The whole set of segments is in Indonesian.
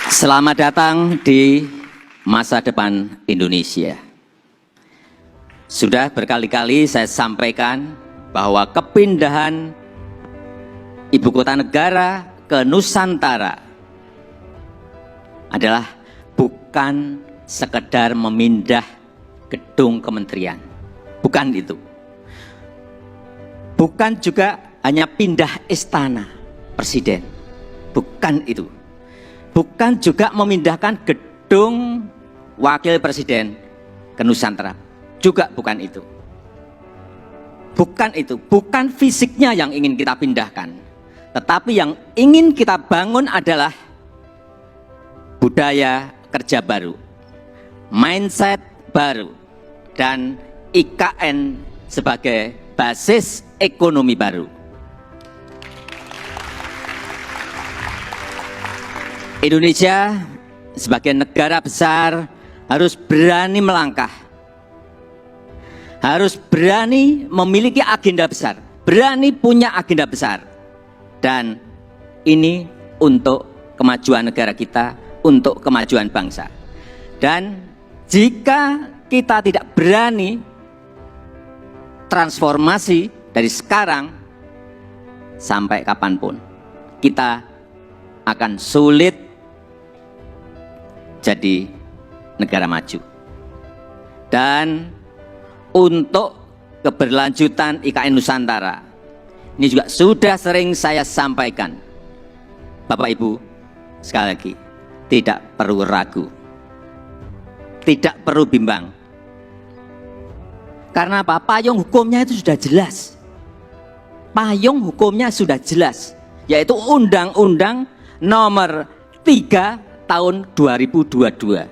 Selamat datang di masa depan Indonesia. Sudah berkali-kali saya sampaikan bahwa kepindahan ibu kota negara ke Nusantara adalah bukan sekedar memindah gedung kementerian. Bukan itu. Bukan juga hanya pindah istana presiden. Bukan itu. Bukan juga memindahkan gedung wakil presiden ke Nusantara. Juga bukan itu. Bukan itu. Bukan fisiknya yang ingin kita pindahkan. Tetapi yang ingin kita bangun adalah budaya kerja baru, mindset baru, dan IKN sebagai basis ekonomi baru. Indonesia sebagai negara besar harus berani melangkah, harus berani memiliki agenda besar, berani punya agenda besar, dan ini untuk kemajuan negara kita, untuk kemajuan bangsa. Dan jika kita tidak berani transformasi dari sekarang sampai kapanpun, kita akan sulit jadi negara maju. Dan untuk keberlanjutan IKN Nusantara, ini juga sudah sering saya sampaikan, Bapak Ibu, sekali lagi, tidak perlu ragu, tidak perlu bimbang. Karena apa? Payung hukumnya itu sudah jelas. Payung hukumnya sudah jelas, yaitu Undang-Undang Nomor 3 tahun 2022.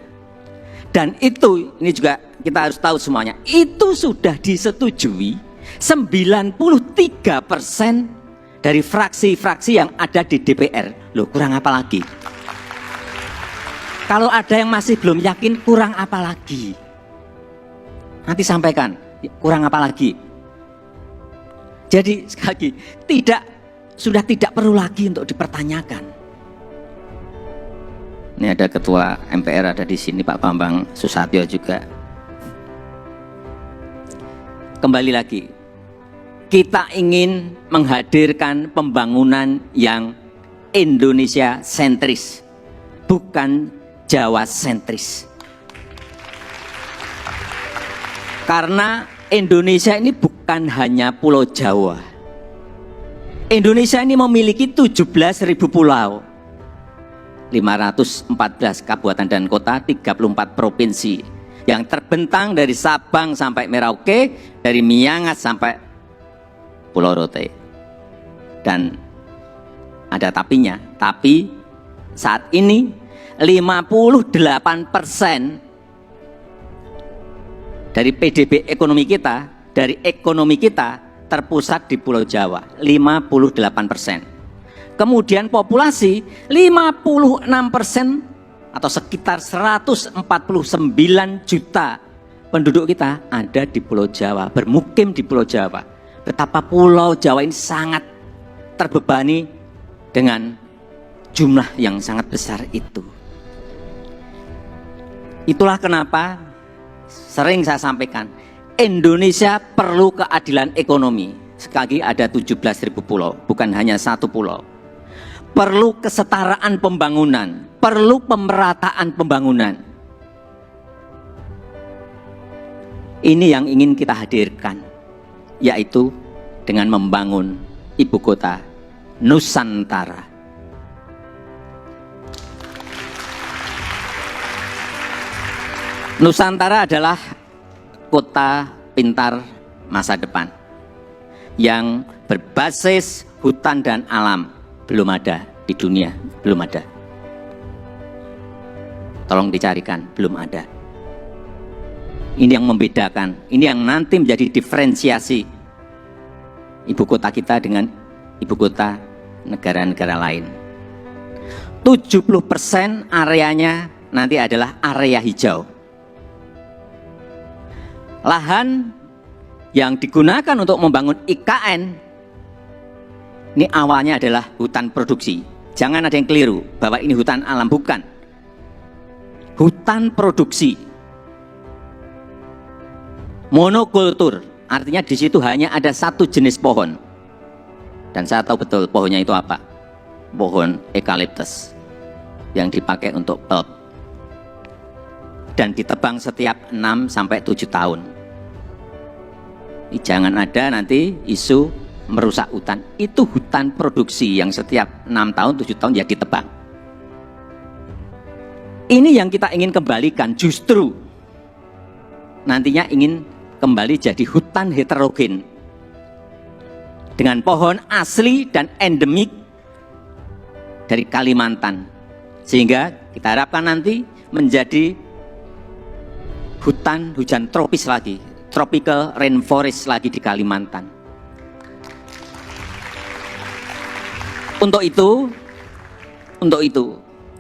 Dan itu, ini juga kita harus tahu semuanya, itu sudah disetujui 93% dari fraksi-fraksi yang ada di DPR. Loh, kurang apa lagi? Kalau ada yang masih belum yakin, kurang apa lagi? Nanti sampaikan, kurang apa lagi? Jadi sekali lagi, sudah tidak perlu lagi untuk dipertanyakan. Ini ada Ketua MPR ada di sini, Pak Bambang Susatyo juga. Kembali lagi, kita ingin menghadirkan pembangunan yang Indonesia sentris, bukan Jawa sentris. Karena Indonesia ini bukan hanya Pulau Jawa. Indonesia ini memiliki 17.000 pulau, 514 kabupaten dan kota, 34 provinsi yang terbentang dari Sabang sampai Merauke, dari Miangas sampai Pulau Rote. Dan ada tapinya, tapi saat ini 58% dari PDB ekonomi kita, dari ekonomi kita terpusat di Pulau Jawa, 58%. Kemudian populasi 56% atau sekitar 149 juta penduduk kita ada di Pulau Jawa, bermukim di Pulau Jawa. Betapa Pulau Jawa ini sangat terbebani dengan jumlah yang sangat besar itu. Itulah kenapa sering saya sampaikan, Indonesia perlu keadilan ekonomi. Sekali lagi ada 17.000 pulau, bukan hanya satu pulau. Perlu kesetaraan pembangunan, perlu pemerataan pembangunan. Ini yang ingin kita hadirkan, yaitu dengan membangun ibu kota Nusantara. Nusantara adalah kota pintar masa depan yang berbasis hutan dan alam. Belum ada di dunia, belum ada. Tolong dicarikan, belum ada. Ini yang membedakan, ini yang nanti menjadi diferensiasi ibu kota kita dengan ibu kota negara-negara lain. 70% areanya nanti adalah area hijau. Lahan yang digunakan untuk membangun IKN ini awalnya adalah hutan produksi. Jangan ada yang keliru bahwa ini hutan alam, bukan. hutan produksi. Monokultur, artinya di situ hanya ada satu jenis pohon. Dan saya tahu betul pohonnya itu apa. Pohon eukaliptus yang dipakai untuk pulp. Dan ditebang setiap 6-7 tahun. Jangan ada nanti isu merusak hutan. Itu hutan produksi yang setiap 6 tahun, 7 tahun ya ditebang. Ini yang kita ingin kembalikan, justru nantinya ingin kembali jadi hutan heterogen dengan pohon asli dan endemik dari Kalimantan, sehingga kita harapkan nanti menjadi hutan hujan tropis lagi, tropical rainforest lagi di Kalimantan. Untuk itu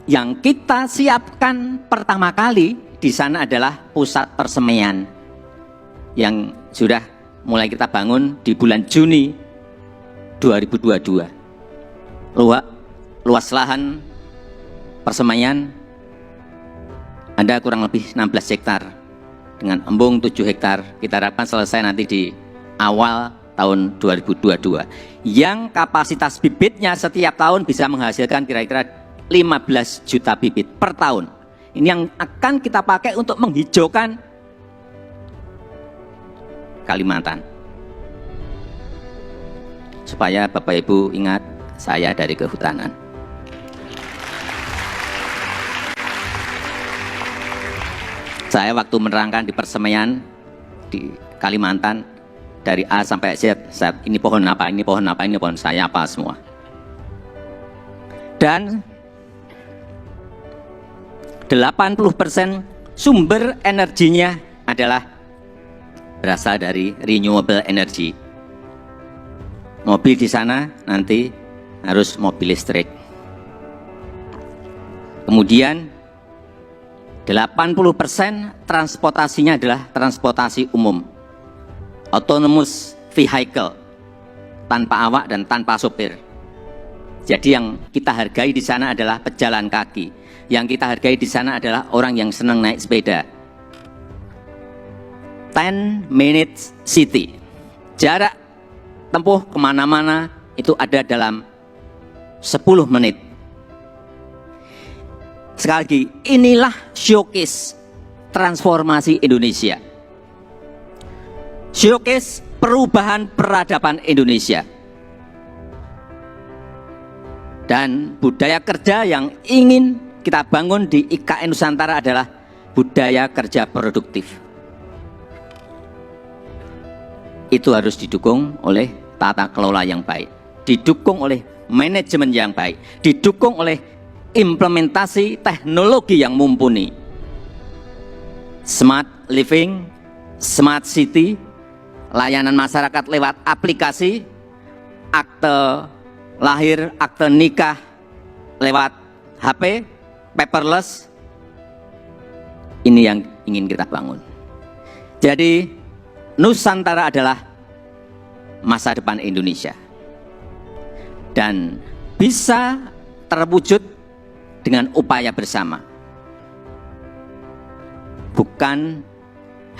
yang kita siapkan pertama kali di sana adalah pusat persemaian yang sudah mulai kita bangun di bulan Juni 2022. Luas lahan persemaian ada kurang lebih 16 hektar dengan embung 7 hektar. Kita harapkan selesai nanti di awal tahun 2022. Yang kapasitas bibitnya setiap tahun bisa menghasilkan kira-kira 15 juta bibit per tahun. Ini yang akan kita pakai untuk menghijaukan Kalimantan. Supaya Bapak Ibu ingat saya dari kehutanan. Saya waktu menerangkan di persemaian di Kalimantan dari A sampai Z, ini pohon apa, ini pohon apa, ini pohon saya apa semua. Dan 80% sumber energinya adalah berasal dari renewable energy. Mobil di sana nanti harus mobil listrik. Kemudian 80% transportasinya adalah transportasi umum, autonomous vehicle, tanpa awak dan tanpa sopir. Jadi yang kita hargai di sana adalah pejalan kaki. Yang kita hargai di sana adalah orang yang senang naik sepeda. 10 minutes city, jarak tempuh kemana-mana itu ada dalam 10 menit. Sekali lagi, inilah showcase transformasi Indonesia, showcase perubahan peradaban Indonesia, dan budaya kerja yang ingin kita bangun di IKN Nusantara adalah budaya kerja produktif. Itu harus didukung oleh tata kelola yang baik, didukung oleh manajemen yang baik, didukung oleh implementasi teknologi yang mumpuni. Smart living, smart city, layanan masyarakat lewat aplikasi, akte lahir, akte nikah lewat HP, paperless. Ini yang ingin kita bangun. Jadi Nusantara adalah masa depan Indonesia dan bisa terwujud dengan upaya bersama. Bukan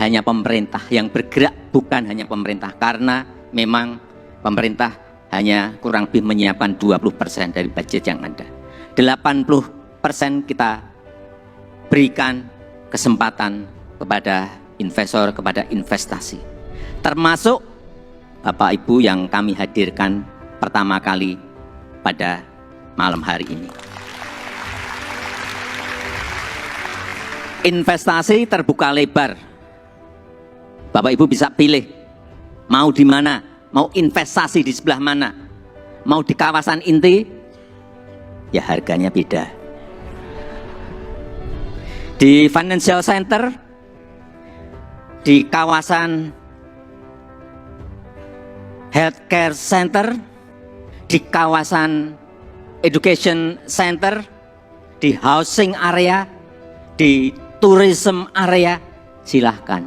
hanya pemerintah yang bergerak, bukan hanya pemerintah, karena memang pemerintah hanya kurang lebih menyiapkan 20% dari budget yang ada. 80% kita berikan kesempatan kepada investor, kepada investasi, termasuk Bapak Ibu yang kami hadirkan pertama kali pada malam hari ini. Investasi terbuka lebar. Bapak Ibu bisa pilih mau di mana, mau investasi di sebelah mana. Mau di kawasan inti, ya harganya beda. Di financial center, di kawasan healthcare center, di kawasan education center, di housing area, di tourism area, silahkan.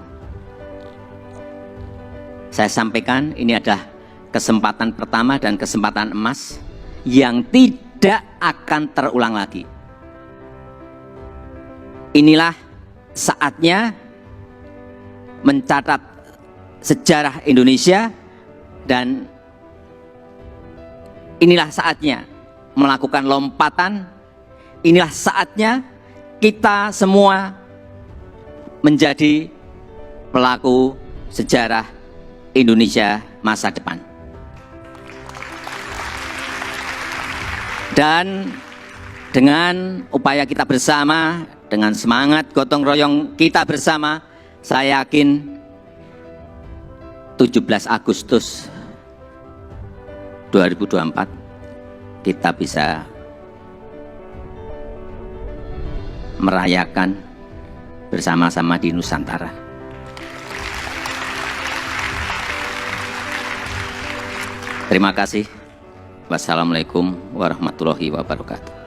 Saya sampaikan ini adalah kesempatan pertama dan kesempatan emas yang tidak akan terulang lagi. inilah saatnya mencatat sejarah Indonesia, dan inilah saatnya melakukan lompatan. Inilah saatnya kita semua menjadi pelaku sejarah Indonesia masa depan. Dan dengan upaya kita bersama, dengan semangat gotong royong kita bersama, saya yakin 17 Agustus 2024 kita bisa merayakan bersama-sama di Nusantara. Terima kasih. Wassalamualaikum warahmatullahi wabarakatuh.